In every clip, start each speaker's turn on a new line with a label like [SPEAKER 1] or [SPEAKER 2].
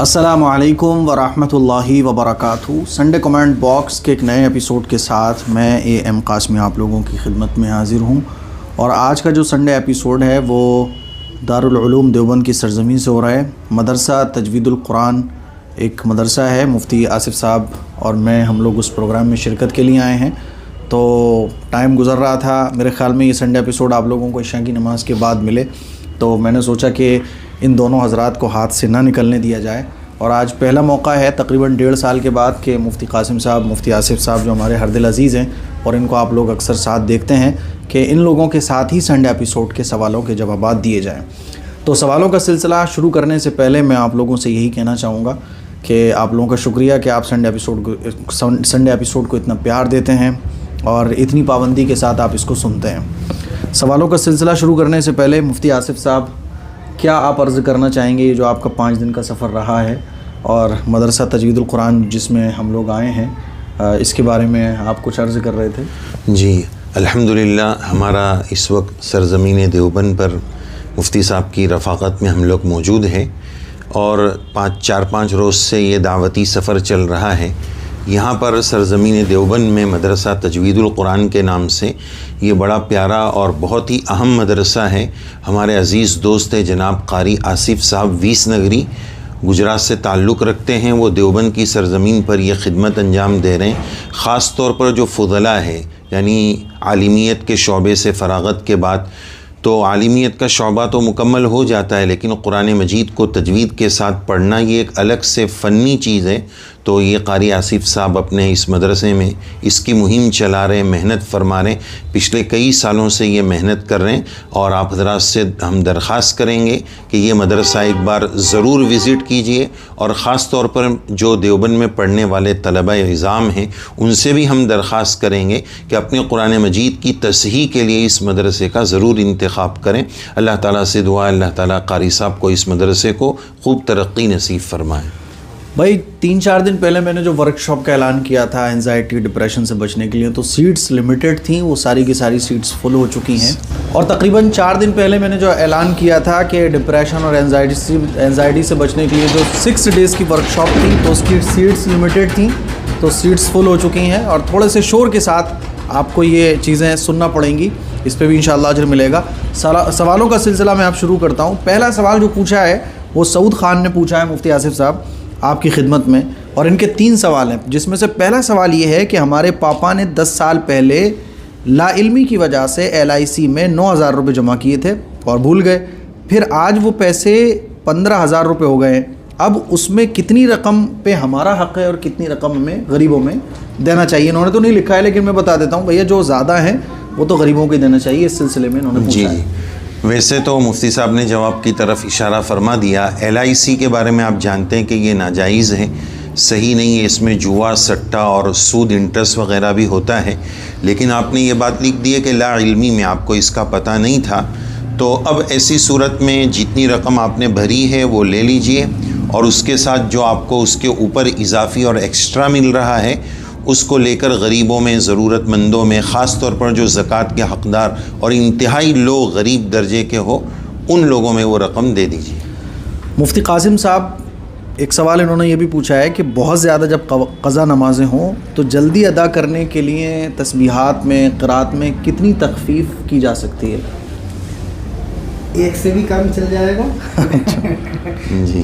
[SPEAKER 1] السلام علیکم ورحمۃ اللہ وبرکاتہ۔ سنڈے کمنٹ باکس کے ایک نئے ایپیسوڈ کے ساتھ میں اے ایم قاسمی آپ لوگوں کی خدمت میں حاضر ہوں، اور آج کا جو سنڈے ایپیسوڈ ہے وہ دارالعلوم دیوبند کی سرزمین سے ہو رہا ہے۔ مدرسہ تجوید القرآن ایک مدرسہ ہے، مفتی آصف صاحب اور میں ہم لوگ اس پروگرام میں شرکت کے لیے آئے ہیں۔ تو ٹائم گزر رہا تھا، میرے خیال میں یہ سنڈے ایپیسوڈ آپ لوگوں کو عشاء کی نماز کے بعد ملے، تو میں نے سوچا کہ ان دونوں حضرات کو ہاتھ سے نہ نکلنے دیا جائے، اور آج پہلا موقع ہے تقریباً 1.5 سال کے بعد کہ مفتی قاسم صاحب، مفتی آصف صاحب جو ہمارے ہر دل عزیز ہیں اور ان کو آپ لوگ اکثر ساتھ دیکھتے ہیں، کہ ان لوگوں کے ساتھ ہی سنڈے ایپیسوڈ کے سوالوں کے جوابات دیے جائیں۔ تو سوالوں کا سلسلہ شروع کرنے سے پہلے میں آپ لوگوں سے یہی کہنا چاہوں گا کہ آپ لوگوں کا شکریہ کہ آپ سنڈے ایپیسوڈ کو اتنا پیار دیتے ہیں اور اتنی پابندی کے ساتھ آپ اس کو سنتے ہیں۔ سوالوں کا سلسلہ شروع کرنے سے پہلے مفتی آصف صاحب، کیا آپ عرض کرنا چاہیں گے یہ جو آپ کا 5 دن کا سفر رہا ہے اور مدرسہ تجوید القرآن جس میں ہم لوگ آئے ہیں، اس کے بارے میں آپ کچھ عرض کر رہے تھے؟
[SPEAKER 2] جی الحمدللہ، ہمارا اس وقت سرزمین دیوبند پر مفتی صاحب کی رفاقت میں ہم لوگ موجود ہیں، اور 4-5 روز سے یہ دعوتی سفر چل رہا ہے۔ یہاں پر سرزمین دیوبند میں مدرسہ تجوید القرآن کے نام سے یہ بڑا پیارا اور بہت ہی اہم مدرسہ ہے۔ ہمارے عزیز دوست جناب قاری آصف صاحب 20 نگری گجرات سے تعلق رکھتے ہیں، وہ دیوبند کی سرزمین پر یہ خدمت انجام دے رہے ہیں۔ خاص طور پر جو فضلاء ہے، یعنی عالمیت کے شعبے سے فراغت کے بعد، تو عالمیت کا شعبہ تو مکمل ہو جاتا ہے، لیکن قرآن مجید کو تجوید کے ساتھ پڑھنا یہ ایک الگ سے فنی چیز ہے۔ تو یہ قاری آصف صاحب اپنے اس مدرسے میں اس کی مہم چلا رہے ہیں، محنت فرما رہے ہیں، پچھلے کئی سالوں سے یہ محنت کر رہے ہیں، اور آپ حضرات سے ہم درخواست کریں گے کہ یہ مدرسہ ایک بار ضرور وزٹ کیجئے، اور خاص طور پر جو دیوبند میں پڑھنے والے طلبہ عظام ہیں ان سے بھی ہم درخواست کریں گے کہ اپنے قرآن مجید کی تصحیح کے لیے اس مدرسے کا ضرور انتخاب کریں۔ اللہ تعالیٰ سے دعا، اللہ تعالیٰ قاری صاحب کو اس مدرسے کو خوب ترقی نصیب فرمائے۔
[SPEAKER 1] بھائی 3-4 دن پہلے میں نے جو ورک شاپ کا اعلان کیا تھا انزائٹی ڈپریشن سے بچنے کے لیے، تو سیٹس لمیٹڈ تھیں، وہ ساری کی ساری سیٹس فل ہو چکی ہیں، اور تقریباً 4 دن پہلے میں نے جو اعلان کیا تھا کہ ڈپریشن اور انزائٹی سے بچنے کے لیے جو 6 ڈیز کی ورک شاپ تھی، تو اس کی سیٹس لمیٹڈ تھیں، تو سیٹس فل ہو چکی ہیں، اور تھوڑے سے شور کے ساتھ آپ کو یہ چیزیں سننا پڑیں گی، اس پہ بھی انشاءاللہ اجر ملے گا۔ سوالوں کا سلسلہ میں آپ شروع کرتا ہوں۔ پہلا سوال جو پوچھا ہے وہ سعود خان نے پوچھا ہے مفتی آصف صاحب آپ کی خدمت میں، اور ان کے 3 سوال ہیں، جس میں سے پہلا سوال یہ ہے کہ ہمارے پاپا نے 10 سال پہلے لا علمی کی وجہ سے LIC میں 9,000 روپے جمع کیے تھے اور بھول گئے، پھر آج وہ پیسے 15,000 روپے ہو گئے ہیں، اب اس میں کتنی رقم پہ ہمارا حق ہے اور کتنی رقم ہمیں غریبوں میں دینا چاہیے؟ انہوں نے تو نہیں لکھا ہے، لیکن میں بتا دیتا ہوں بھیا، جو زیادہ ہیں وہ تو غریبوں کو دینا چاہیے، اس سلسلے میں انہوں نے پوچھا ہے۔
[SPEAKER 2] ویسے تو مفتی صاحب نے جواب کی طرف اشارہ فرما دیا۔ LIC کے بارے میں آپ جانتے ہیں کہ یہ ناجائز ہے، صحیح نہیں ہے، اس میں جوا، سٹا اور سود، انٹرسٹ وغیرہ بھی ہوتا ہے، لیکن آپ نے یہ بات لکھ دی ہے کہ لا علمی میں آپ کو اس کا پتہ نہیں تھا، تو اب ایسی صورت میں جتنی رقم آپ نے بھری ہے وہ لے لیجئے، اور اس کے ساتھ جو آپ کو اس کے اوپر اضافی اور ایکسٹرا مل رہا ہے اس کو لے کر غریبوں میں، ضرورت مندوں میں، خاص طور پر جو زکوٰۃ کے حقدار اور انتہائی لوگ غریب درجے کے ہو، ان لوگوں میں وہ رقم دے دیجیے۔
[SPEAKER 1] مفتی قاسم صاحب، ایک سوال انہوں نے یہ بھی پوچھا ہے کہ بہت زیادہ جب قضا نمازیں ہوں تو جلدی ادا کرنے کے لیے تسبیحات میں، قرات میں کتنی تخفیف کی جا سکتی ہے؟
[SPEAKER 3] 1 سے بھی کم چل جائے گا۔
[SPEAKER 2] جی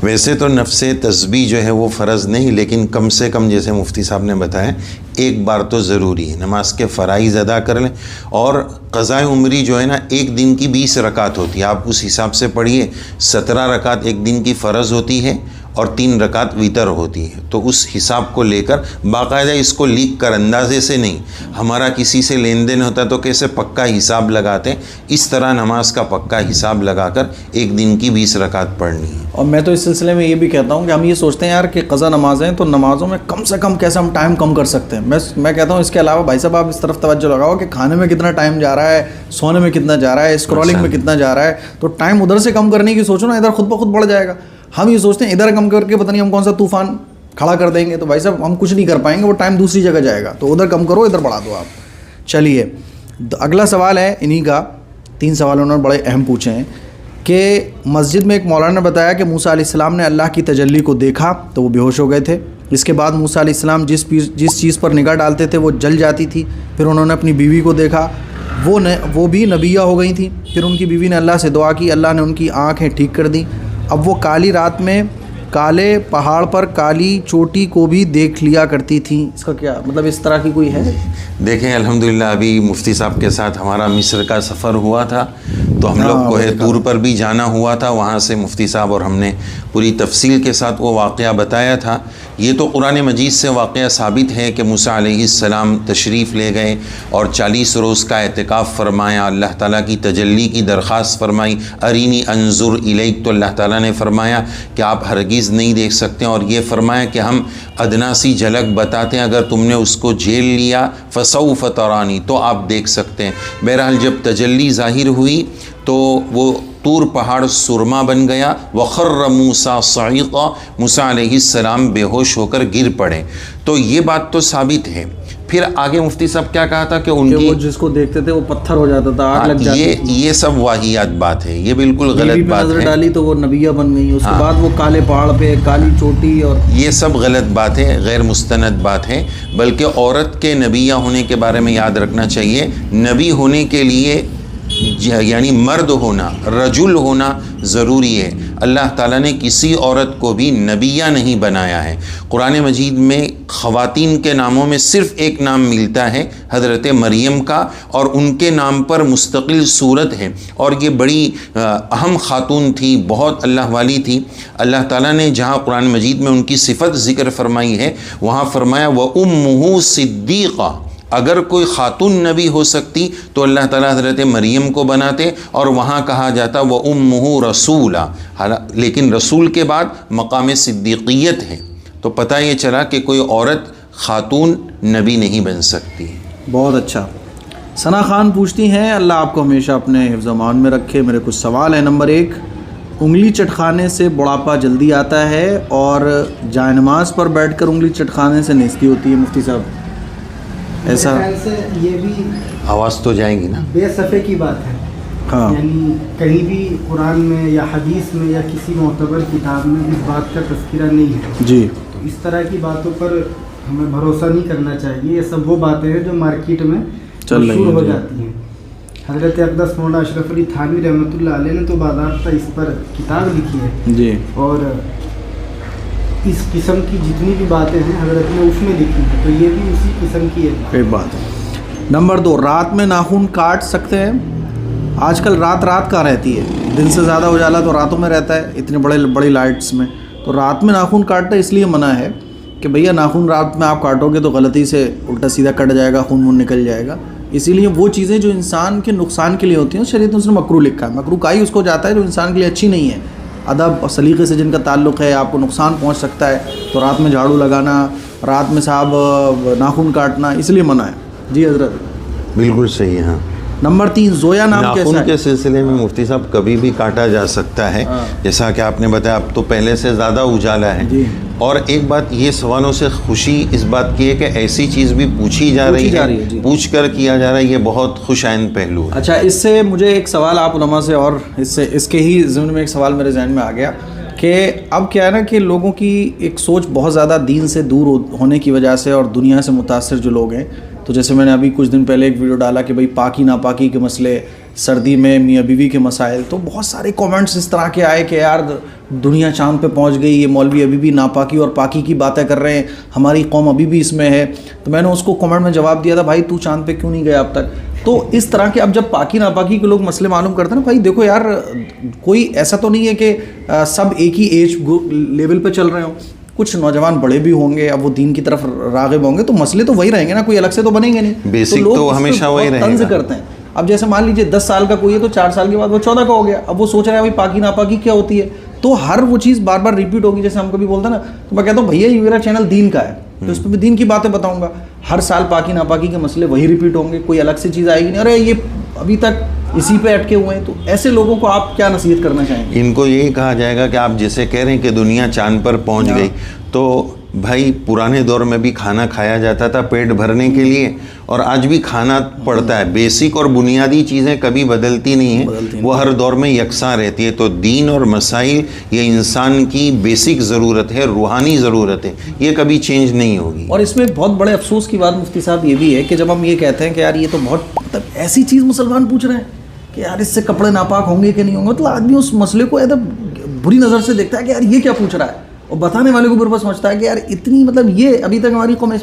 [SPEAKER 2] ویسے تو نفس تسبیح جو ہے وہ فرض نہیں، لیکن کم سے کم جیسے مفتی صاحب نے بتایا 1 بار تو ضروری ہے، نماز کے فرائض ادا کر لیں، اور قضاء عمری جو ہے نا 1 دن کی 20 رکعت ہوتی ہے، آپ اس حساب سے پڑھیے، 17 رکعت 1 دن کی فرض ہوتی ہے اور 3 رکعت ویتر ہوتی ہے، تو اس حساب کو لے کر باقاعدہ اس کو لکھ کر، اندازے سے نہیں، ہمارا کسی سے لین دین ہوتا ہے تو کیسے پکا حساب لگاتے ہیں، اس طرح نماز کا پکا حساب لگا کر 1 دن کی 20 رکعت پڑھنی ہے۔
[SPEAKER 1] اور میں تو اس سلسلے میں یہ بھی کہتا ہوں کہ ہم یہ سوچتے ہیں یار کہ قضا نمازیں تو نمازوں میں کم سے کم کیسے ہم ٹائم کم کر سکتے ہیں، میں کہتا ہوں اس کے علاوہ بھائی صاحب آپ اس طرف توجہ لگاؤ کہ کھانے میں کتنا ٹائم جا رہا ہے، سونے میں کتنا جا رہا ہے، اسکرولنگ میں کتنا جا رہا ہے، تو ٹائم ادھر سے کم کرنے کی سوچو نا، ادھر خود بخود بڑھ جائے گا۔ ہم یہ سوچتے ہیں ادھر کم کر کے پتہ نہیں ہم کون سا طوفان کھڑا کر دیں گے، تو بھائی صاحب ہم کچھ نہیں کر پائیں گے، وہ ٹائم دوسری جگہ جائے گا، تو ادھر کم کرو، ادھر بڑھا دو آپ۔ چلیے اگلا سوال ہے انہی کا، 3 سوال انہوں نے بڑے اہم پوچھے ہیں کہ مسجد میں ایک مولانا نے بتایا کہ موسیٰ علیہ السلام نے اللہ کی تجلی کو دیکھا تو وہ بے ہوش ہو گئے تھے. اس کے بعد موسیٰ علیہ السلام جس چیز پر نگاہ ڈالتے تھے وہ جل جاتی تھی. پھر انہوں نے اپنی بیوی کو دیکھا, وہ بھی نبیہ ہو گئی تھیں. پھر ان کی بیوی نے اللہ سے دعا کی, اللہ نے ان کی آنکھیں ٹھیک کر دیں. اب وہ کالی رات میں کالے پہاڑ پر کالی چوٹی کو بھی دیکھ لیا کرتی تھیں. اس کا کیا مطلب, اس طرح کی کوئی ہے؟
[SPEAKER 2] دیکھیں الحمدللہ ابھی مفتی صاحب کے ساتھ ہمارا مصر کا سفر ہوا تھا تو ہم لوگ کوہ طور پر بھی جانا ہوا تھا. وہاں سے مفتی صاحب اور ہم نے پوری تفصیل کے ساتھ وہ واقعہ بتایا تھا. یہ تو قرآن مجید سے واقعہ ثابت ہے کہ موسیٰ علیہ السلام تشریف لے گئے اور 40 روز کا اعتکاف فرمایا, اللہ تعالیٰ کی تجلی کی درخواست فرمائی, ارینی انظر الیک, تو اللہ تعالیٰ نے فرمایا کہ آپ ہرگز نہیں دیکھ سکتے, اور یہ فرمایا کہ ہم ادنا سی جھلک بتاتے ہیں, اگر تم نے اس کو جھیل لیا فسوف ترانی, تو آپ دیکھ سکتے ہیں. بہرحال جب تجلی ظاہر ہوئی تو وہ طور پہاڑ سرما بن گیا. وخر موسیٰ صعیقا, موسیٰ علیہ السلام بے ہوش ہو کر گر پڑے. تو یہ بات تو ثابت ہے. پھر آگے مفتی صاحب کیا کہا تھا کہ ان کی
[SPEAKER 1] وہ جس کو دیکھتے تھے وہ پتھر ہو جاتا تھا, آگ لگ جاتی تھی.
[SPEAKER 2] یہ سب واہیات بات ہے, یہ بالکل غلط بات
[SPEAKER 1] نظر
[SPEAKER 2] ہے.
[SPEAKER 1] ڈالی تو وہ نبیہ بن گئی. اس کے بعد وہ کالے پہاڑ پہ کالی چوٹی, اور
[SPEAKER 2] یہ سب غلط بات ہے, غیر مستند بات ہے. بلکہ عورت کے نبیہ ہونے کے بارے میں یاد رکھنا چاہیے, نبی ہونے کے لیے یعنی مرد ہونا, رجل ہونا ضروری ہے. اللہ تعالیٰ نے کسی عورت کو بھی نبیہ نہیں بنایا ہے. قرآن مجید میں خواتین کے ناموں میں صرف ایک نام ملتا ہے حضرت مریم کا, اور ان کے نام پر مستقل صورت ہے, اور یہ بڑی اہم خاتون تھی, بہت اللہ والی تھی. اللہ تعالیٰ نے جہاں قرآن مجید میں ان کی صفت ذکر فرمائی ہے وہاں فرمایا وَأُمُّهُ صِدِّيقَةٌ, اگر کوئی خاتون نبی ہو سکتی تو اللہ تعالیٰ حضرت مریم کو بناتے, اور وہاں کہا جاتا وَأُمُّهُ رَسُولًا, لیکن رسول کے بعد مقام صدیقیت ہے. تو پتہ یہ چلا کہ کوئی عورت خاتون نبی نہیں بن سکتی.
[SPEAKER 1] بہت اچھا. ثنا خان پوچھتی ہیں, اللہ آپ کو ہمیشہ اپنے حفظ و امان میں رکھے. میرے کچھ سوال ہیں. نمبر 1, انگلی چٹکانے سے بڑھاپا جلدی آتا ہے اور جائے نماز پر بیٹھ کر انگلی چٹکانے سے نیستی ہوتی ہے. مفتی صاحب ایسا
[SPEAKER 3] سے یہ بھی
[SPEAKER 2] آواز تو جائیں گی نا,
[SPEAKER 3] بے صفے کی بات ہے.
[SPEAKER 1] ہاں,
[SPEAKER 3] یعنی کہیں بھی قرآن میں یا حدیث میں یا کسی معتبر کتاب میں اس بات کا تذکرہ نہیں ہے.
[SPEAKER 1] جی,
[SPEAKER 3] تو اس طرح کی باتوں پر ہمیں بھروسہ نہیں کرنا چاہیے. یہ سب وہ باتیں ہیں جو مارکیٹ میں
[SPEAKER 1] چل رہی
[SPEAKER 3] مشہور ہو
[SPEAKER 1] ہیں.
[SPEAKER 3] جاتی ہیں. حضرت اقدس مولانا اشرف علی تھانوی رحمۃ اللہ علیہ نے تو باضابطہ اس پر کتاب لکھی ہے,
[SPEAKER 1] جی,
[SPEAKER 3] اور اس قسم کی جتنی بھی باتیں ہیں حضرت نے اس میں لکھی ہیں, تو یہ بھی اسی قسم کی
[SPEAKER 1] ایک بات ہے. نمبر 2, رات میں ناخن کاٹ سکتے ہیں؟ آج کل رات کہاں رہتی ہے, دن سے زیادہ اجالا تو راتوں میں رہتا ہے, اتنے بڑی لائٹس میں. تو رات میں ناخن کاٹنا اس لیے منع ہے کہ بھیا ناخن رات میں آپ کاٹو گے تو غلطی سے الٹا سیدھا کٹ جائے گا, خون نکل جائے گا. اسی لیے وہ چیزیں جو انسان کے نقصان کے لیے ہوتی ہیں شریعت نے اس نے مکروہ لکھا ہے. مکروہ کائی اس کو جاتا ہے جو انسان کے لیے اچھی نہیں ہے. ادب اور سلیقے سے جن کا تعلق ہے, آپ کو نقصان پہنچ سکتا ہے, تو رات میں جھاڑو لگانا, رات میں صاحب ناخن کاٹنا اس لیے منع ہے. جی حضرت
[SPEAKER 2] بالکل صحیح ہے. ہاں.
[SPEAKER 1] نمبر 3, زویا نام کیسا
[SPEAKER 2] ناخن
[SPEAKER 1] ہے؟
[SPEAKER 2] کے سلسلے میں مفتی صاحب کبھی بھی کاٹا جا سکتا ہے, جیسا کہ آپ نے بتایا اب تو پہلے سے زیادہ اجالا ہے.
[SPEAKER 1] جی.
[SPEAKER 2] اور ایک بات یہ سوالوں سے خوشی اس بات کی ہے کہ ایسی چیز بھی پوچھی جا رہی ہے,
[SPEAKER 1] جی.
[SPEAKER 2] پوچھ کر کیا جا رہا ہے, یہ بہت خوش آئند پہلو ہے.
[SPEAKER 1] اچھا, اس سے مجھے ایک سوال آپ علماء سے, اور اس کے ہی ضمن میں ایک سوال میرے ذہن میں آ گیا کہ اب کیا ہے نا کہ لوگوں کی ایک سوچ بہت زیادہ دین سے دور ہونے کی وجہ سے اور دنیا سے متاثر جو لوگ ہیں, تو جیسے میں نے ابھی کچھ دن پہلے ایک ویڈیو ڈالا کہ بھائی پاکی ناپاکی کے مسئلے, سردی میں میاں بیوی کے مسائل, تو بہت سارے کومنٹس اس طرح کے آئے کہ یار دنیا چاند پہ پہنچ گئی, یہ مولوی ابھی بھی ناپاکی اور پاکی کی باتیں کر رہے ہیں, ہماری قوم ابھی بھی اس میں ہے. تو میں نے اس کو کومنٹ میں جواب دیا تھا, بھائی تو چاند پہ کیوں نہیں گیا اب تک. تو اس طرح کے اب جب پاکی ناپاکی کے لوگ مسئلے معلوم کرتے ہیں نا, بھائی دیکھو یار کوئی ایسا تو نہیں ہے کہ سب ایک ہی ایج لیول پہ چل رہے ہوں, کچھ نوجوان بڑے بھی ہوں گے, اب وہ دین کی طرف راغب ہوں گے, تو مسئلے تو وہی رہیں گے نا, کوئی الگ سے تو بنیں گے نہیں.
[SPEAKER 2] بیسک تو ہمیشہ وہی رہے گا.
[SPEAKER 1] طنز کرتے ہیں. اب جیسے مان لیجیے 10 سال کا کوئی ہے تو 4 سال کے بعد وہ 14 کا ہو گیا, اب وہ سوچ رہا ہے بھائی پاکی ناپاکی کیا ہوتی ہے, تو ہر وہ چیز بار بار ریپیٹ ہوگی. جیسے ہم کبھی بولتے ہیں نا, تو میں کہتا ہوں بھیا یہ میرا چینل دین کا ہے, تو اس پہ بھی دین کی باتیں بتاؤں گا. ہر سال پاکی ناپاکی کے مسئلے وہی ریپیٹ ہوں گے, کوئی الگ سے چیز آئے گی نہیں, ارے یہ ابھی تک اسی پہ اٹکے ہوئے ہیں. تو ایسے لوگوں کو آپ کیا نصیحت کرنا چاہیں گے؟
[SPEAKER 2] ان کو یہی کہا جائے گا کہ آپ جیسے کہہ رہے ہیں کہ دنیا چاند پر پہنچ گئی, تو بھائی پرانے دور میں بھی کھانا کھایا جاتا تھا پیٹ بھرنے کے لیے، اور آج بھی کھانا پڑتا ہے. بیسک اور بنیادی چیزیں کبھی بدلتی نہیں ہیں، وہ ہر دور میں یکساں رہتی ہے. تو دین اور مسائل یہ انسان کی بیسک ضرورت ہے، روحانی ضرورت ہے، یہ کبھی چینج نہیں ہوگی.
[SPEAKER 1] اور اس میں بہت بڑے افسوس کی بات مفتی صاحب یہ بھی ہے کہ جب ہم یہ کہتے ہیں کہ یار یہ تو بہت مطلب ایسی چیز مسلمان پوچھ رہے ہیں کہ یار اس سے کپڑے ناپاک ہوں گے کہ نہیں ہوں گے، تو آدمی اس مسئلے کو بری نظر سے دیکھتا ہے کہ یار یہ کیا پوچھ رہا ہے، اور بتانے والے کو برپا سمجھتا ہے کہ یار اتنی مطلب یہ ابھی تک ہماری قوم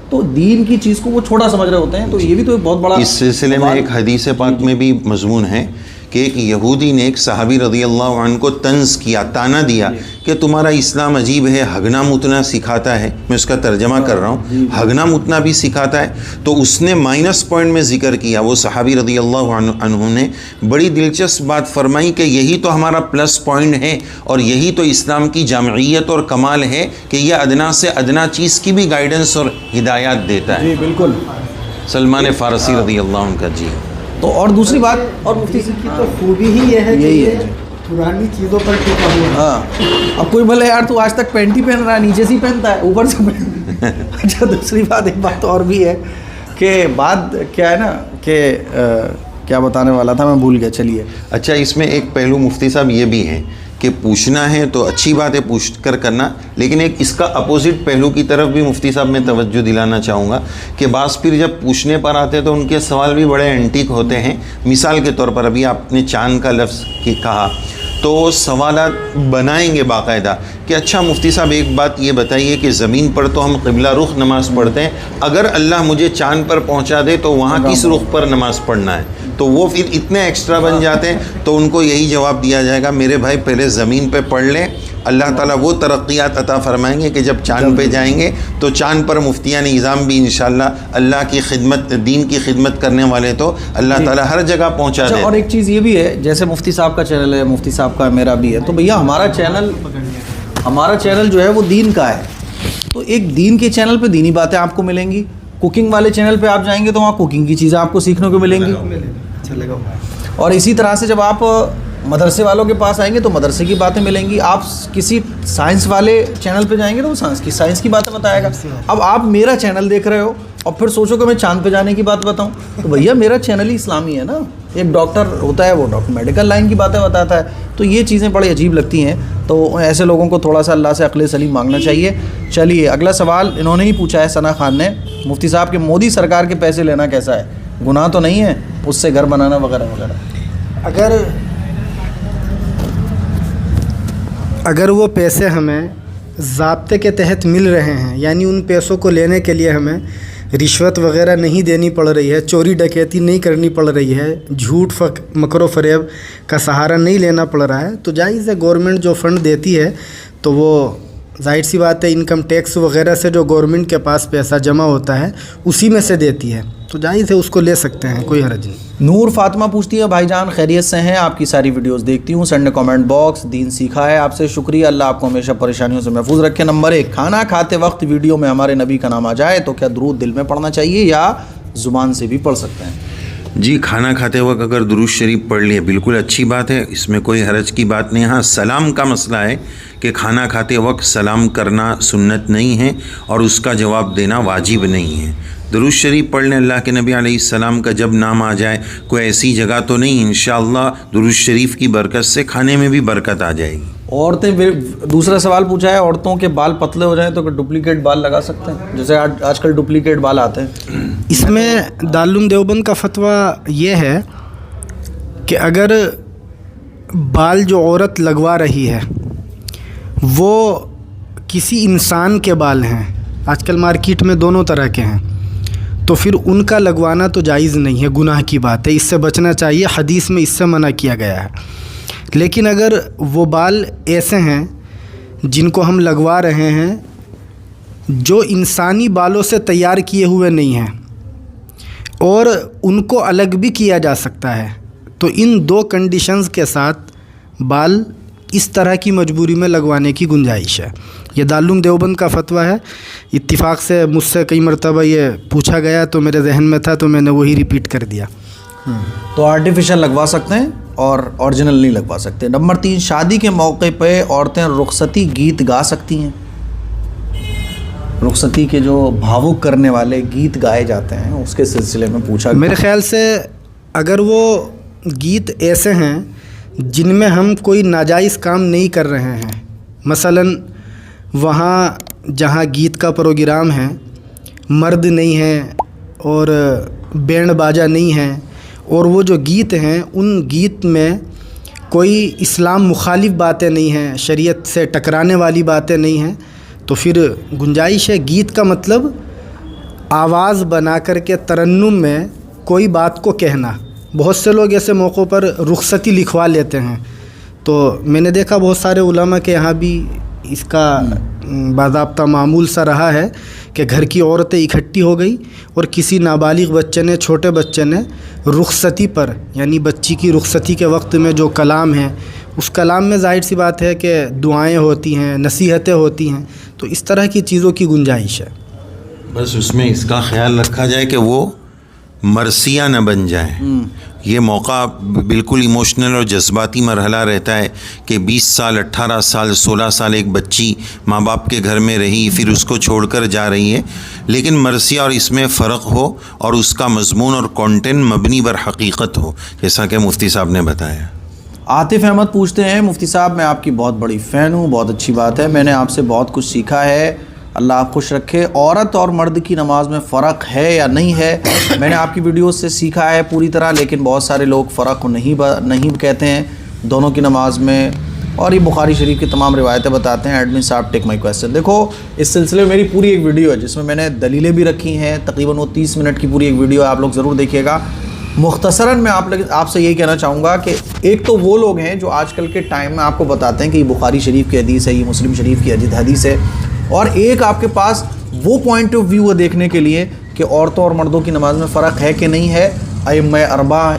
[SPEAKER 1] تو دین کی چیز کو وہ چھوٹا سمجھ رہے ہوتے ہیں. تو یہ بھی تو ایک بہت بڑا.
[SPEAKER 2] اس سلسلے میں ایک حدیث پاک میں بھی مضمون ہے کہ ایک یہودی نے ایک صحابی رضی اللہ عنہ کو طنز کیا، تانا دیا کہ تمہارا اسلام عجیب ہے، ہگنا متنا سکھاتا ہے. میں اس کا ترجمہ کر رہا ہوں، ہگنا متنا بھی سکھاتا ہے. تو اس نے مائنس پوائنٹ میں ذکر کیا، وہ صحابی رضی اللہ عنہ نے بڑی دلچسپ بات فرمائی کہ یہی تو ہمارا پلس پوائنٹ ہے، اور یہی تو اسلام کی جامعیت اور کمال ہے کہ یہ ادنا سے ادنا چیز کی بھی گائیڈنس اور ہدایات دیتا ہے.
[SPEAKER 1] جی بالکل.
[SPEAKER 2] سلمان فارسی رضی اللہ عنہ کا. جی
[SPEAKER 1] تو اور دوسری بات اور مفتی
[SPEAKER 3] کی تو خوبی ہی یہ ہے کہ یہ پرانی چیزوں پر ٹکا ہوا ہے.
[SPEAKER 1] ہاں اب کوئی بولے یار تو آج تک پینٹ ہی پہن رہا ہے، نیچے سے ہی پہنتا ہے اوپر سے پہن. اچھا دوسری بات ایک بات اور بھی ہے کہ بات کیا ہے نا کہ کیا بتانے والا تھا میں بھول گیا. چلیے
[SPEAKER 2] اچھا اس میں ایک پہلو مفتی صاحب یہ بھی ہے کہ پوچھنا ہے تو اچھی بات ہے پوچھ کر کرنا، لیکن ایک اس کا اپوزٹ پہلو کی طرف بھی مفتی صاحب میں توجہ دلانا چاہوں گا کہ بعض پھر جب پوچھنے پر آتے تو ان کے سوال بھی بڑے اینٹیک ہوتے ہیں. مثال کے طور پر ابھی آپ نے چاند کا لفظ کہا تو سوالات بنائیں گے باقاعدہ کہ اچھا مفتی صاحب ایک بات یہ بتائیے کہ زمین پر تو ہم قبلہ رخ نماز پڑھتے ہیں، اگر اللہ مجھے چاند پر پہنچا دے تو وہاں کس رخ پر نماز پڑھنا ہے؟ تو وہ پھر اتنے ایکسٹرا بن جاتے ہیں. تو ان کو یہی جواب دیا جائے گا میرے بھائی پہلے زمین پہ پڑھ لیں، اللہ تعالیٰ وہ ترقیات عطا فرمائیں گے کہ جب چاند پہ جائیں گے تو چاند پر مفتیان نظام بھی انشاءاللہ اللہ کی خدمت، دین کی خدمت کرنے والے تو اللہ تعالیٰ ہر جگہ پہنچا دے.
[SPEAKER 1] اور ایک چیز یہ بھی ہے جیسے مفتی صاحب کا چینل ہے، مفتی صاحب کا میرا بھی ہے، تو بھیا ہمارا چینل جو ہے وہ دین کا ہے. تو ایک دین کے چینل پہ دینی باتیں آپ کو ملیں گی، کوکنگ والے چینل پہ آپ جائیں گے تو وہاں کوکنگ کی چیزیں آپ کو سیکھنے کو ملیں گی. اور اسی طرح سے جب آپ مدرسے والوں کے پاس آئیں گے تو مدرسے کی باتیں ملیں گی. آپ کسی سائنس والے چینل پہ جائیں گے تو وہ سائنس کی باتیں بتائے گا. اب آپ میرا چینل دیکھ رہے ہو اور پھر سوچو کہ میں چاند پہ جانے کی بات بتاؤں، تو بھیا میرا چینل ہی اسلامی ہے نا. ایک ڈاکٹر ہوتا ہے وہ ڈاکٹر میڈیکل لائن کی باتیں بتاتا ہے. تو یہ چیزیں بڑی عجیب لگتی ہیں. تو ایسے لوگوں کو تھوڑا سا اللہ سے عقل سلیم مانگنا چاہیے. چلیے اگلا سوال انہوں نے ہی پوچھا ہے ثنا خان نے، مفتی صاحب کے مودی سرکار کے پیسے لینا کیسا ہے؟ گناہ تو نہیں ہے اس سے گھر بنانا وغیرہ وغیرہ؟
[SPEAKER 3] اگر وہ پیسے ہمیں ضابطے کے تحت مل رہے ہیں، یعنی ان پیسوں کو لینے کے لیے ہمیں رشوت وغیرہ نہیں دینی پڑ رہی ہے، چوری ڈکیتی نہیں کرنی پڑ رہی ہے، جھوٹ مکر و فریب کا سہارا نہیں لینا پڑ رہا ہے، تو جائز ہے گورنمنٹ جو فنڈ دیتی ہے تو وہ ظاہر سی بات ہے انکم ٹیکس وغیرہ سے جو گورنمنٹ کے پاس پیسہ جمع ہوتا ہے اسی میں سے دیتی ہے، تو جائز ہے اس کو لے سکتے ہیں، کوئی حرج نہیں.
[SPEAKER 1] نور فاطمہ پوچھتی ہے بھائی جان خیریت سے ہیں؟ آپ کی ساری ویڈیوز دیکھتی ہوں، سنڈے کامنٹ باکس دین سیکھا ہے، آپ سے شکریہ، اللہ آپ کو ہمیشہ پریشانیوں سے محفوظ رکھے. نمبر 1، کھانا کھاتے وقت ویڈیو میں ہمارے نبی کا نام آ جائے تو کیا درود دل میں پڑھنا چاہیے یا زبان سے بھی پڑھ سکتے ہیں؟
[SPEAKER 2] جی کھانا کھاتے وقت اگر درود شریف پڑھ لیے بالکل اچھی بات ہے، اس میں کوئی حرج کی بات نہیں. ہاں سلام کا مسئلہ ہے کہ کھانا کھاتے وقت سلام کرنا سنت نہیں ہے اور اس کا جواب دینا واجب نہیں ہے. درود شریف پڑھ لیں، اللہ کے نبی علیہ السلام کا جب نام آ جائے، کوئی ایسی جگہ تو نہیں، انشاءاللہ درود شریف کی برکت سے کھانے میں بھی برکت آ جائے گی.
[SPEAKER 1] عورتیں، دوسرا سوال پوچھا ہے عورتوں کے بال پتلے ہو جائیں تو ڈپلیکیٹ بال لگا سکتے ہیں؟ جیسے آج کل ڈپلیکیٹ بال آتے ہیں.
[SPEAKER 3] اس میں دارالعلوم دیوبند کا فتویٰ یہ ہے کہ اگر بال جو عورت لگوا رہی ہے وہ کسی انسان کے بال ہیں، آج کل مارکیٹ میں دونوں طرح کے ہیں، تو پھر ان کا لگوانا تو جائز نہیں ہے، گناہ کی بات ہے، اس سے بچنا چاہیے، حدیث میں اس سے منع کیا گیا ہے. لیکن اگر وہ بال ایسے ہیں جن کو ہم لگوا رہے ہیں جو انسانی بالوں سے تیار کیے ہوئے نہیں ہیں اور ان کو الگ بھی کیا جا سکتا ہے، تو ان دو کنڈیشنز کے ساتھ بال اس طرح کی مجبوری میں لگوانے کی گنجائش ہے. یہ دارالعلوم دیوبند کا فتویٰ ہے. اتفاق سے مجھ سے کئی مرتبہ یہ پوچھا گیا تو میرے ذہن میں تھا تو میں نے وہی ریپیٹ کر دیا.
[SPEAKER 1] تو آرٹیفیشل لگوا سکتے ہیں اور اوریجنل نہیں لگوا سکتے. نمبر 3، شادی کے موقع پہ عورتیں رخصتی گیت گا سکتی ہیں؟ رخصتی کے جو بھاوک کرنے والے گیت گائے جاتے ہیں اس کے سلسلے میں پوچھا.
[SPEAKER 3] میرے خیال سے اگر وہ گیت ایسے ہیں جن میں ہم کوئی ناجائز کام نہیں کر رہے ہیں، مثلاً وہاں جہاں گیت کا پروگرام ہے مرد نہیں ہیں اور بینڈ باجا نہیں ہیں، اور وہ جو گیت ہیں ان گیت میں کوئی اسلام مخالف باتیں نہیں ہیں، شریعت سے ٹکرانے والی باتیں نہیں ہیں، تو پھر گنجائش ہے. گیت کا مطلب آواز بنا کر کے ترنم میں کوئی بات کو کہنا. بہت سے لوگ ایسے موقعوں پر رخصتی لکھوا لیتے ہیں، تو میں نے دیکھا بہت سارے علماء کے یہاں بھی اس کا باضابطہ معمول سا رہا ہے کہ گھر کی عورتیں اکٹھی ہو گئی اور کسی نابالغ بچے نے، چھوٹے بچے نے رخصتی پر، یعنی بچی کی رخصتی کے وقت میں جو کلام ہے اس کلام میں ظاہر سی بات ہے کہ دعائیں ہوتی ہیں، نصیحتیں ہوتی ہیں، تو اس طرح کی چیزوں کی گنجائش ہے.
[SPEAKER 2] بس اس میں اس کا خیال رکھا جائے کہ وہ مرثیہ نہ بن جائیں. یہ موقع بالکل ایموشنل اور جذباتی مرحلہ رہتا ہے کہ 20 سال 18 سال 16 سال ایک بچی ماں باپ کے گھر میں رہی، پھر اس کو چھوڑ کر جا رہی ہے، لیکن مرثیہ اور اس میں فرق ہو اور اس کا مضمون اور کانٹینٹ مبنی بر حقیقت ہو، جیسا کہ مفتی صاحب نے بتایا.
[SPEAKER 1] عاطف احمد پوچھتے ہیں مفتی صاحب میں آپ کی بہت بڑی فین ہوں، بہت اچھی بات ہے، میں نے آپ سے بہت کچھ سیکھا ہے، اللہ آپ خوش رکھے. عورت اور مرد کی نماز میں فرق ہے یا نہیں ہے؟ میں نے آپ کی ویڈیوز سے سیکھا ہے پوری طرح، لیکن بہت سارے لوگ فرق نہیں کہتے ہیں دونوں کی نماز میں، اور یہ بخاری شریف کی تمام روایتیں بتاتے ہیں. ایڈمن صاحب ٹیک مائی کویسچن. دیکھو اس سلسلے میں میری پوری ایک ویڈیو ہے جس میں نے دلیلیں بھی رکھی ہیں، تقریباً وہ 30 منٹ کی پوری ایک ویڈیو ہے، آپ لوگ ضرور دیکھیے گا. مختصراً میں آپ سے یہی کہنا چاہوں گا کہ ایک تو وہ لوگ ہیں جو آج کل کے ٹائم میں آپ کو بتاتے ہیں کہ یہ بخاری شریف کی حدیث ہے، یہ مسلم شریف کی حدیث ہے، اور ایک آپ کے پاس وہ پوائنٹ آف ویو ہے دیکھنے کے لیے کہ عورتوں اور مردوں کی نماز میں فرق ہے کہ نہیں ہے. ائمہ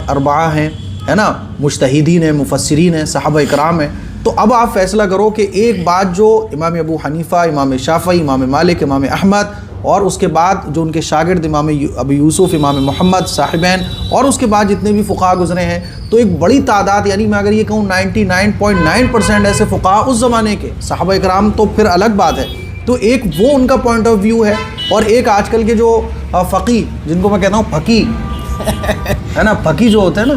[SPEAKER 1] اربعہ ہیں، ہے نا، مجتہدین ہیں، مفسرین ہیں، صحابہ اکرام ہیں. تو اب آپ فیصلہ کرو کہ ایک بات جو امام ابو حنیفہ، امام شافعی، امام مالک، امام احمد، اور اس کے بعد جو ان کے شاگرد امام ابو یوسف، امام محمد صاحبین، اور اس کے بعد جتنے بھی فقہا گزرے ہیں، تو ایک بڑی تعداد، یعنی میں اگر یہ کہوں 99.9% ایسے فقہا اس زمانے کے، صحابہ اکرام تو پھر الگ بات ہے. تو ایک وہ ان کا پوائنٹ آف ویو ہے، اور ایک آج کل کے جو فقی، جن کو میں کہتا ہوں پھکی ہے نا، پھکی جو ہوتے ہیں نا،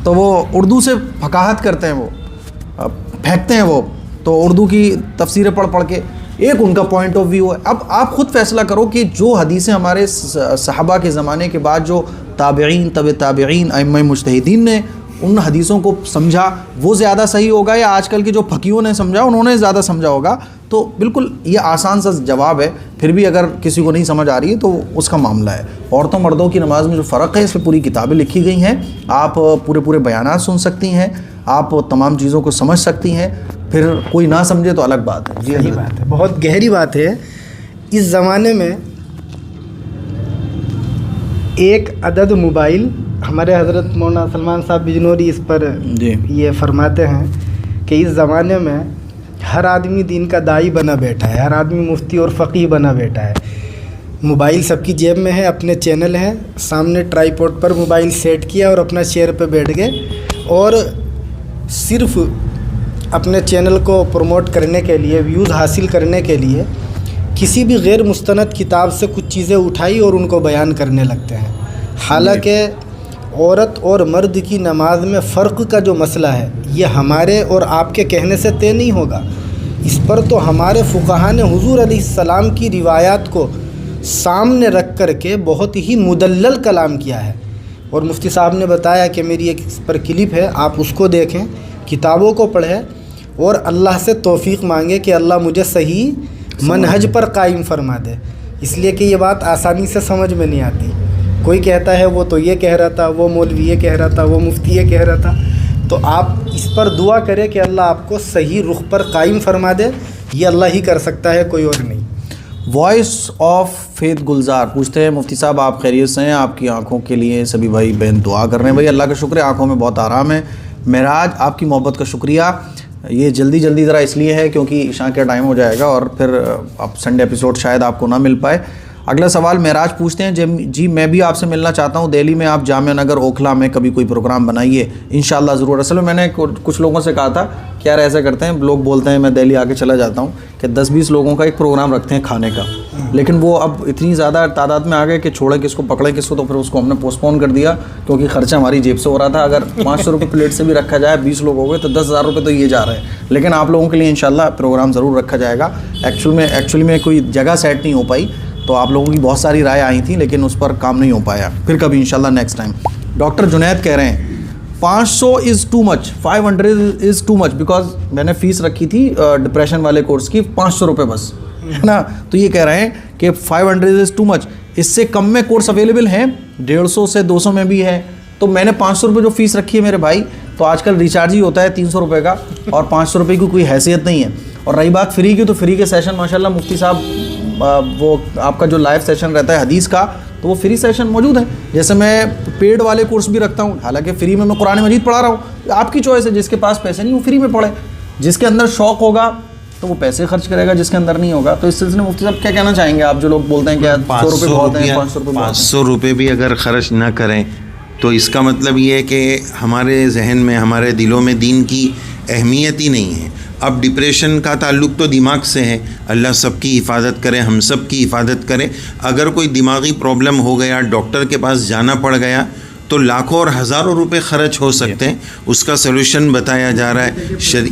[SPEAKER 1] تو وہ اردو سے پھکاہت کرتے ہیں، وہ پھینکتے ہیں وہ، تو اردو کی تفسیریں پڑھ کے ایک ان کا پوائنٹ آف ویو ہے. اب آپ خود فیصلہ کرو کہ جو حدیثیں ہمارے صحابہ کے زمانے کے بعد جو تابعین، تابعین، ائمہ مجتہدین نے ان حدیثوں کو سمجھا، وہ زیادہ صحیح ہوگا، یا آج کل کے جو پھکیوں نے سمجھا انہوں نے زیادہ سمجھا ہوگا؟ تو بالکل یہ آسان سا جواب ہے. پھر بھی اگر کسی کو نہیں سمجھ آ رہی ہے تو اس کا معاملہ ہے. عورتوں مردوں کی نماز میں جو فرق ہے اس پہ پوری کتابیں لکھی گئی ہیں، آپ پورے بیانات سن سکتی ہیں، آپ تمام چیزوں کو سمجھ سکتی ہیں. پھر کوئی نہ سمجھے تو الگ بات ہے. جی
[SPEAKER 3] صحیح بات ہے، بہت گہری بات ہے. اس زمانے میں ایک عدد موبائل، ہمارے حضرت مولانا سلمان صاحب بجنوری اس پر یہ فرماتے ہیں کہ اس زمانے میں ہر آدمی دین کا داعی بنا بیٹھا ہے، ہر آدمی مفتی اور فقیہ بنا بیٹھا ہے. موبائل سب کی جیب میں ہے، اپنے چینل ہیں، سامنے ٹرائی پوڈ پر موبائل سیٹ کیا اور اپنا چیئر پہ بیٹھ گئے، اور صرف اپنے چینل کو پروموٹ کرنے کے لیے، ویوز حاصل کرنے کے لیے کسی بھی غیر مستند کتاب سے کچھ چیزیں اٹھائی اور ان کو بیان کرنے لگتے ہیں. حالانکہ عورت اور مرد کی نماز میں فرق کا جو مسئلہ ہے یہ ہمارے اور آپ کے کہنے سے طے نہیں ہوگا. اس پر تو ہمارے فقہا نے حضور علیہ السلام کی روایات کو سامنے رکھ کر کے بہت ہی مدلل کلام کیا ہے. اور مفتی صاحب نے بتایا کہ میری ایک اس پر کلپ ہے، آپ اس کو دیکھیں، کتابوں کو پڑھیں، اور اللہ سے توفیق مانگے کہ اللہ مجھے صحیح منہج پر قائم فرما دے. اس لیے کہ یہ بات آسانی سے سمجھ میں نہیں آتی. کوئی کہتا ہے وہ تو یہ کہہ رہا تھا، وہ مولوی یہ کہہ رہا تھا، وہ مفتی یہ کہہ رہا تھا. تو آپ اس پر دعا کریں کہ اللہ آپ کو صحیح رخ پر قائم فرما دے. یہ اللہ ہی کر سکتا ہے، کوئی اور نہیں.
[SPEAKER 1] وائس آف فیتھ گلزار پوچھتے ہیں مفتی صاحب آپ خیریت سے ہیں؟ آپ کی آنکھوں کے لیے سبھی بھائی بہن دعا کر رہے ہیں. بھائی اللہ کا شکر ہے، آنکھوں میں بہت آرام ہے. معراج آپ کی محبت کا شکریہ. یہ جلدی ذرا اس لیے ہے کیونکہ عشاء کا ٹائم ہو جائے گا اور پھر اب سنڈے ایپیسوڈ شاید آپ کو نہ مل پائے. اگلا سوال معراج پوچھتے ہیں جی میں بھی آپ سے ملنا چاہتا ہوں. دہلی میں آپ جامعہ نگر اوکھلا میں کبھی کوئی پروگرام بنائیے، انشاءاللہ ضرور. اصل میں میں نے کچھ لوگوں سے کہا تھا کہ یار ایسا کرتے ہیں، لوگ بولتے ہیں میں دہلی آ کے چلا جاتا ہوں، کہ 10-20 لوگوں کا ایک پروگرام رکھتے ہیں کھانے کا. لیکن وہ اب اتنی زیادہ تعداد میں آ گئے کہ چھوڑے کس کو پکڑے کس کو, تو پھر اس کو ہم نے پوسٹ پون کر دیا کیونکہ خرچہ ہماری جیب سے ہو رہا تھا. اگر 500 روپے پلیٹ سے بھی رکھا جائے 20 لوگ ہو گئے تو 10,000 روپے تو یہ جا رہے ہیں. لیکن آپ لوگوں کے لیے انشاءاللہ پروگرام ضرور رکھا جائے گا. ایکچولی میں کوئی جگہ سیٹ نہیں ہو پائی, تو آپ لوگوں کی بہت ساری رائے آئی تھیں لیکن اس پر کام نہیں ہو پایا. پھر کبھی انشاءاللہ نیکسٹ ٹائم. ڈاکٹر جنید کہہ رہے ہیں 500 is too much, 500 is too much, because میں نے فیس رکھی تھی ڈپریشن والے کورس کی 500 روپے بس, ہے نا. تو یہ کہہ رہے ہیں کہ 500 از ٹو مچ, اس سے کم میں کورس اویلیبل ہیں, 150 سے 200 میں بھی ہے. تو میں نے 500 روپے جو فیس رکھی ہے میرے بھائی, تو آج کل ریچارج ہی ہوتا ہے 300 روپے کا, اور 500 روپے کی کوئی حیثیت نہیں ہے. اور رہی بات فری کی, تو فری کے سیشن ماشاءاللہ مفتی صاحب وہ آپ کا جو لائیو سیشن رہتا ہے حدیث کا, تو وہ فری سیشن موجود ہیں. جیسے میں پیڈ والے کورس بھی رکھتا ہوں, حالانکہ فری میں قرآن مجید پڑھا رہا ہوں. آپ کی چوائس ہے, جس کے پاس پیسے نہیں وہ فری میں پڑھے, جس کے اندر شوق ہوگا تو وہ پیسے خرچ کرے گا, جس کے اندر نہیں ہوگا. تو اس سلسلے میں مفتی صاحب کیا کہنا چاہیں گے آپ جو لوگ بولتے ہیں کہ 100 روپے بہت ہیں, 500 روپے بہت ہیں.
[SPEAKER 2] 500 روپے بھی اگر خرچ نہ کریں تو اس کا مطلب یہ ہے کہ ہمارے ذہن میں ہمارے دلوں میں دین کی اہمیت ہی نہیں ہے. اب ڈپریشن کا تعلق تو دماغ سے ہے, اللہ سب کی حفاظت کرے, ہم سب کی حفاظت کرے. اگر کوئی دماغی پرابلم ہو گیا, ڈاکٹر کے پاس جانا پڑ گیا, تو لاکھوں اور ہزاروں روپے خرچ ہو سکتے ہیں. اس کا سلوشن بتایا جا رہا ہے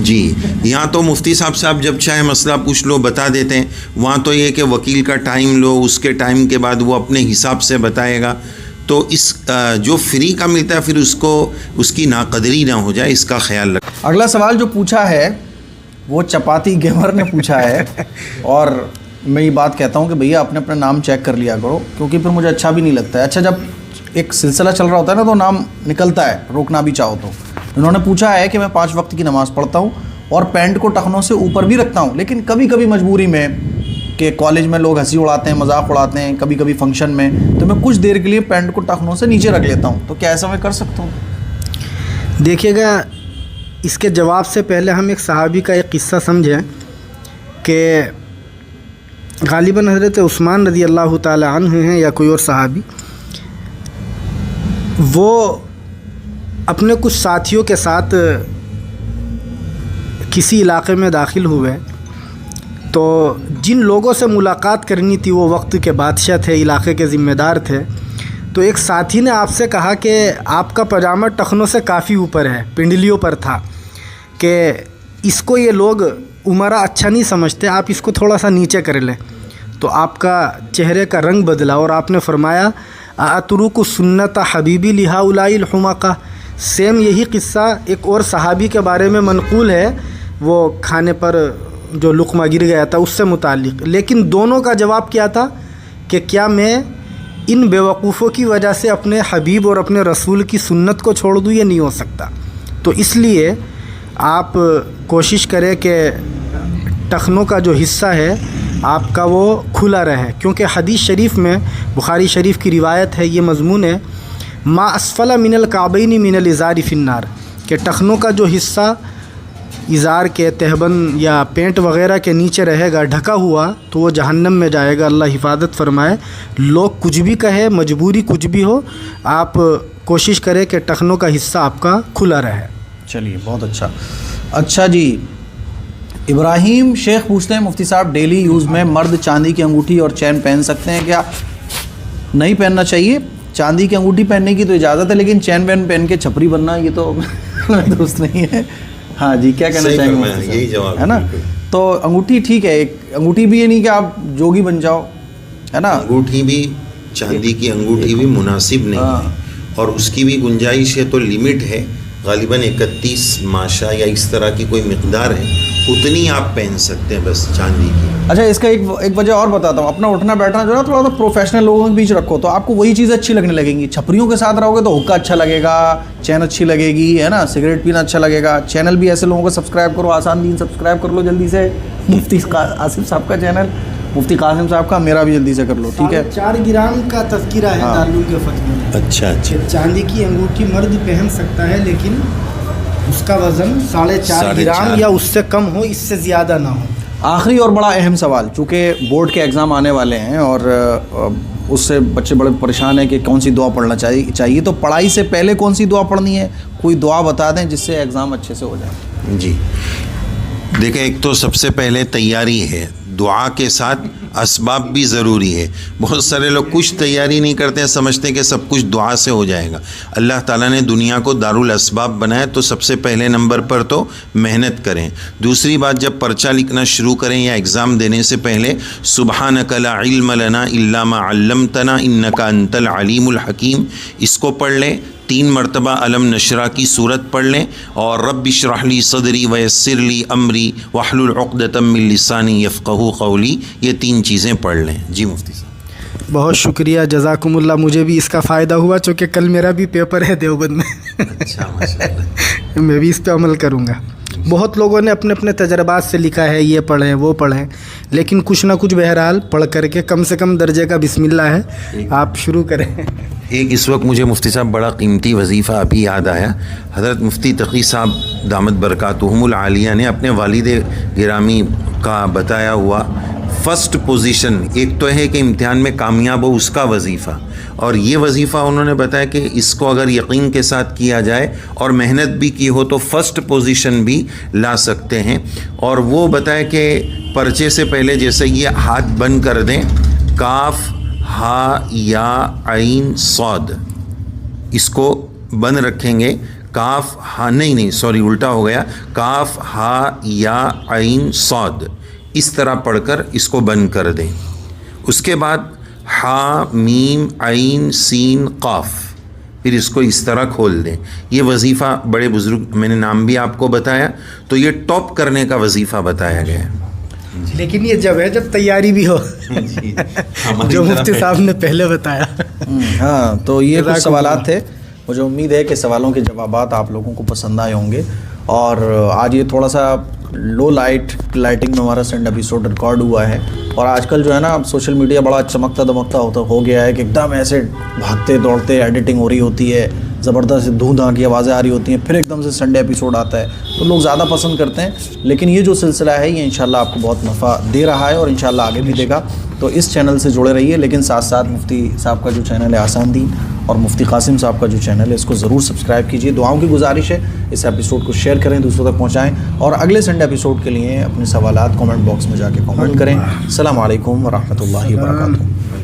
[SPEAKER 2] جی. یہاں تو مفتی صاحب سے آپ جب چاہے مسئلہ پوچھ لو, بتا دیتے ہیں. وہاں تو یہ کہ وکیل کا ٹائم لو, اس کے ٹائم کے بعد وہ اپنے حساب سے بتائے گا. تو اس جو فری کا ملتا ہے پھر اس کی ناقدری نہ ہو جائے, اس کا خیال رکھ.
[SPEAKER 1] اگلا سوال جو پوچھا ہے وہ چپاتی گیمر نے پوچھا ہے, اور میں یہ بات کہتا ہوں کہ بھیا اپنے اپنا نام چیک کر لیا کرو, کیونکہ پھر مجھے اچھا بھی نہیں لگتا ہے. اچھا, جب ایک سلسلہ چل رہا ہوتا ہے نا تو نام نکلتا ہے, روکنا بھی چاہو تو. انہوں نے پوچھا ہے کہ میں 5 وقت کی نماز پڑھتا ہوں اور پینٹ کو ٹخنوں سے اوپر بھی رکھتا ہوں, لیکن کبھی کبھی مجبوری میں کہ کالج میں لوگ ہنسی اڑاتے ہیں, مذاق اڑاتے ہیں, کبھی کبھی فنکشن میں, تو میں کچھ دیر کے لیے پینٹ کو ٹخنوں سے نیچے رکھ لیتا ہوں. تو کیا ایسا میں کر سکتا ہوں؟
[SPEAKER 3] دیکھیے گا, اس کے جواب سے پہلے ہم ایک صحابی کا ایک قصہ سمجھیں کہ غالباً حضرت عثمان رضی اللہ تعالی عنہ ہیں یا کوئی اور صحابی. وہ اپنے کچھ ساتھیوں کے ساتھ کسی علاقے میں داخل ہوئے, تو جن لوگوں سے ملاقات کرنی تھی وہ وقت کے بادشاہ تھے, علاقے کے ذمہ دار تھے. تو ایک ساتھی نے آپ سے کہا کہ آپ کا پاجامہ ٹخنوں سے کافی اوپر ہے, پنڈلیوں پر تھا, کہ اس کو یہ لوگ عمرہ اچھا نہیں سمجھتے, آپ اس کو تھوڑا سا نیچے کر لیں. تو آپ کا چہرے کا رنگ بدلا اور آپ نے فرمایا اترک سنت حبیبی لہؤلاء الحمقاء. سیم یہی قصہ ایک اور صحابی کے بارے میں منقول ہے, وہ کھانے پر جو لقمہ گر گیا تھا اس سے متعلق. لیکن دونوں کا جواب کیا تھا کہ کیا میں ان بیوقوفوں کی وجہ سے اپنے حبیب اور اپنے رسول کی سنت کو چھوڑ دوں؟ یہ نہیں ہو سکتا. تو اس لیے آپ کوشش کریں کہ ٹخنوں کا جو حصہ ہے آپ کا وہ کھلا رہے, کیونکہ حدیث شریف میں, بخاری شریف کی روایت ہے, یہ مضمون ہے ما اسفل من الکعبین من الازار فی النار, کہ ٹخنوں کا جو حصہ ازار کے, تہبند یا پینٹ وغیرہ کے نیچے رہے گا ڈھکا ہوا, تو وہ جہنم میں جائے گا. اللہ حفاظت فرمائے. لوگ کچھ بھی کہے, مجبوری کچھ بھی ہو, آپ کوشش کریں کہ ٹخنوں کا حصہ آپ کا کھلا رہے.
[SPEAKER 1] چلیے بہت اچھا. اچھا جی, ابراہیم شیخ پوچھتے ہیں مفتی صاحب ڈیلی یوز میں مرد چاندی کی انگوٹھی اور چین پہن سکتے ہیں کیا؟ نہیں پہننا چاہیے. چاندی کی انگوٹھی پہننے کی تو اجازت ہے, لیکن چین پہن کے چھپری بننا یہ تو درست نہیں ہے. ہاں جی, کیا کہنا چاہیں گے؟
[SPEAKER 2] یہی جواب
[SPEAKER 1] ہے نا. تو انگوٹھی ٹھیک ہے, ایک انگوٹھی بھی یہ نہیں کہ آپ جوگی بن جاؤ, ہے نا.
[SPEAKER 2] انگوٹھی بھی, چاندی کی انگوٹھی بھی مناسب نہیں ہے, اور اس کی بھی گنجائش ہے, تو لمٹ ہے. غالباً 31 ماشا یا اس طرح کی کوئی مقدار ہے, اتنی آپ پہن سکتے ہیں بس چاندی کی.
[SPEAKER 1] اچھا, اس کا ایک وجہ اور بتاتا ہوں. اپنا اٹھنا بیٹھنا جو ہے نا تھوڑا سا پروفیشنل لوگوں کے بیچ رکھو, تو آپ کو وہی چیزیں اچھی لگنے لگیں گی. چھپریوں کے ساتھ رہو گے تو حکا اچھا لگے گا, چین اچھی لگے گی, ہے نا, سگریٹ پینا اچھا لگے گا. چینل بھی ایسے لوگوں کو سبسکرائب کرو, آسان دین سبسکرائب کر لو جلدی سے. مفتی آصف صاحب کا چینل, مفتی قاسم صاحب کا, میرا بھی جلدی سے کر لو, ٹھیک ہے.
[SPEAKER 3] 4 گرام کا تذکرہ ہے دارالعلوم کے فتوے میں.
[SPEAKER 2] اچھا,
[SPEAKER 3] چاندی کی انگوٹھی مرد پہن سکتا ہے, لیکن اس کا وزن 4.5 گرام یا اس سے کم ہو, اس سے زیادہ نہ ہو.
[SPEAKER 1] آخری اور بڑا اہم سوال, چونکہ بورڈ کے ایگزام آنے والے ہیں اور اس سے بچے بڑے پریشان ہیں کہ کون سی دعا پڑھنا چاہیے, تو پڑھائی سے پہلے کون سی دعا پڑھنی ہے؟ کوئی دعا بتا دیں جس سے ایگزام اچھے سے ہو جائے.
[SPEAKER 2] جی دیکھیں, ایک تو سب سے پہلے تیاری ہے. دعا کے ساتھ اسباب بھی ضروری ہے. بہت سارے لوگ کچھ تیاری نہیں کرتے ہیں, سمجھتے ہیں کہ سب کچھ دعا سے ہو جائے گا. اللہ تعالیٰ نے دنیا کو دارالاسباب بنایا, تو سب سے پہلے نمبر پر تو محنت کریں. دوسری بات, جب پرچہ لکھنا شروع کریں یا ایگزام دینے سے پہلے سبحانک لا علم لنا الا ما علمتنا انک انت العلیم الحکیم اس کو پڑھ لیں. 3 مرتبہ علم نشرہ کی صورت پڑھ لیں, اور رب اشرح لی صدری ویسر لی امری واحلل عقدۃ من لسانی یفقہوا قولی, یہ 3 چیزیں پڑھ لیں. جی مفتی صاحب
[SPEAKER 3] بہت شکریہ, جزاکم اللہ. مجھے بھی اس کا فائدہ ہوا, چونکہ کل میرا بھی پیپر ہے دیوبند میں.
[SPEAKER 2] اچھا ماشاءاللہ.
[SPEAKER 3] میں بھی اس پہ عمل کروں گا. بہت لوگوں نے اپنے اپنے تجربات سے لکھا ہے, یہ پڑھیں وہ پڑھیں, لیکن کچھ نہ کچھ بہرحال پڑھ کر کے کم سے کم درجے کا بسم اللہ ہے, آپ شروع کریں.
[SPEAKER 2] ایک اس وقت مجھے مفتی صاحب بڑا قیمتی وظیفہ ابھی یاد آیا. حضرت مفتی تقی صاحب دامت برکاتہم العالیہ نے اپنے والد گرامی کا بتایا ہوا فرسٹ پوزیشن, ایک تو ہے کہ امتحان میں کامیاب ہو اس کا وظیفہ, اور یہ وظیفہ انہوں نے بتایا کہ اس کو اگر یقین کے ساتھ کیا جائے اور محنت بھی کی ہو تو فرسٹ پوزیشن بھی لا سکتے ہیں. اور وہ بتایا کہ پرچے سے پہلے جیسے یہ ہاتھ بند کر دیں, کاف ہا یا عین صاد, اس کو بند رکھیں گے. کاف ہا نہیں سوری الٹا ہو گیا, کاف ہا یا عین صاد اس طرح پڑھ کر اس کو بند کر دیں. اس کے بعد ہا میم عین سین قاف, پھر اس کو اس طرح کھول دیں. یہ وظیفہ بڑے بزرگ, میں نے نام بھی آپ کو بتایا, تو یہ ٹاپ کرنے کا وظیفہ بتایا گیا ہے.
[SPEAKER 3] لیکن یہ جب ہے جب تیاری بھی ہو, جو مفتی صاحب نے پہلے بتایا.
[SPEAKER 1] ہاں, تو یہ کچھ سوالات تھے. مجھے امید ہے کہ سوالوں کے جوابات آپ لوگوں کو پسند آئے ہوں گے. اور آج یہ تھوڑا سا لو لائٹنگ میں ہمارا سینڈ ایپیسوڈ ریکارڈ ہوا ہے. اور آج کل جو ہے نا سوشل میڈیا بڑا چمکتا دمکتا ہو گیا ہے کہ ایک دم ایسے بھاگتے دوڑتے ایڈیٹنگ ہو رہی ہوتی ہے, زبردست دھوں دھاں کی آوازیں آ رہی ہوتی ہیں, پھر ایک دم سے سنڈے ایپیسوڈ آتا ہے, تو لوگ زیادہ پسند کرتے ہیں. لیکن یہ جو سلسلہ ہے یہ انشاءاللہ آپ کو بہت نفع دے رہا ہے, اور انشاءاللہ آگے بھی دے گا. تو اس چینل سے جڑے رہیے, لیکن ساتھ ساتھ مفتی صاحب کا جو چینل ہے آسان دین, اور مفتی قاسم صاحب کا جو چینل ہے اس کو ضرور سبسکرائب کیجیے. دعاؤں کی گزارش ہے اس ایپیسوڈ کو شیئر کریں, دوسروں تک پہنچائیں, اور اگلے سنڈے ایپیسوڈ کے لیے اپنے سوالات کامنٹ باکس میں جا کے کامنٹ کریں. السلام علیکم ورحمۃ اللہ وبرکاتہ.